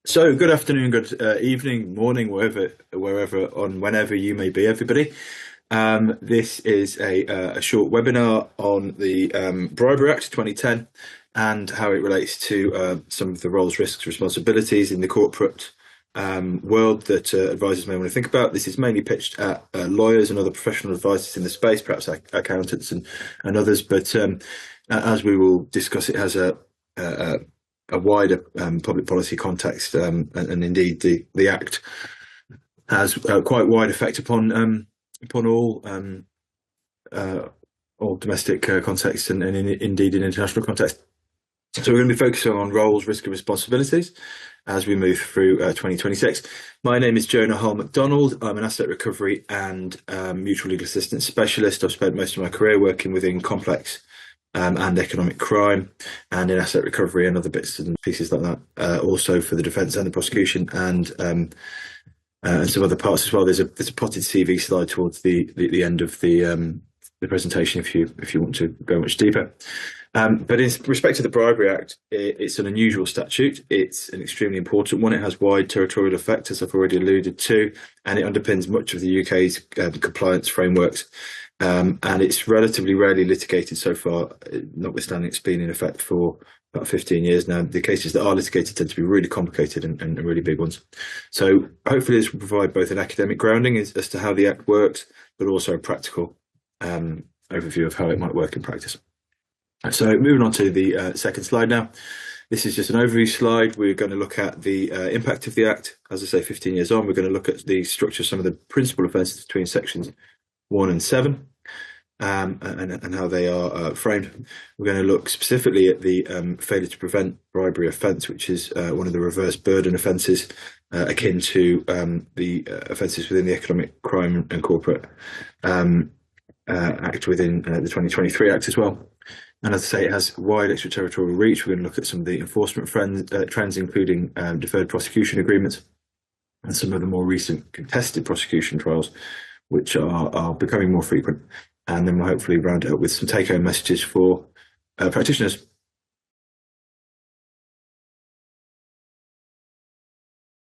So, good afternoon, good evening, morning, whenever you may be, everybody. This is a short webinar on the Bribery Act 2010 and how it relates to some of the roles, risks, responsibilities in the corporate world that advisors may want to think about. This is mainly pitched at lawyers and other professional advisors in the space, perhaps accountants and others. But as we will discuss, it has a wider public policy context, and indeed the Act has quite wide effect upon all domestic contexts and indeed in international context. So we're going to be focusing on roles, risk and responsibilities as we move through 2026. My name is Jonah Hull MacDonald. I'm an asset recovery and mutual legal assistance specialist. I've spent most of my career working within complex and economic crime and in asset recovery and other bits and pieces like that. Also for the defence and the prosecution and some other parts as well. There's a potted CV slide towards the end of the presentation if you want to go much deeper. But in respect to the Bribery Act, it's an unusual statute. It's an extremely important one. It has wide territorial effect, as I've already alluded to, and it underpins much of the UK's compliance frameworks. And it's relatively rarely litigated so far, notwithstanding it's been in effect for about 15 years now. The cases that are litigated tend to be really complicated and really big ones. So hopefully this will provide both an academic grounding as to how the Act works, but also a practical overview of how it might work in practice. So moving on to the second slide now. This is just an overview slide. We're going to look at the impact of the Act. As I say, 15 years on, we're going to look at the structure of some of the principal offences between sections 1 and 7 and how they are framed. We're going to look specifically at the failure to prevent bribery offence, which is one of the reverse burden offences akin to the offences within the Economic Crime and Corporate Act within the 2023 Act as well. And as I say, it has wide extraterritorial reach. We're going to look at some of the enforcement trends, including deferred prosecution agreements and some of the more recent contested prosecution trials, which are becoming more frequent. And then we'll hopefully round it up with some take-home messages for practitioners.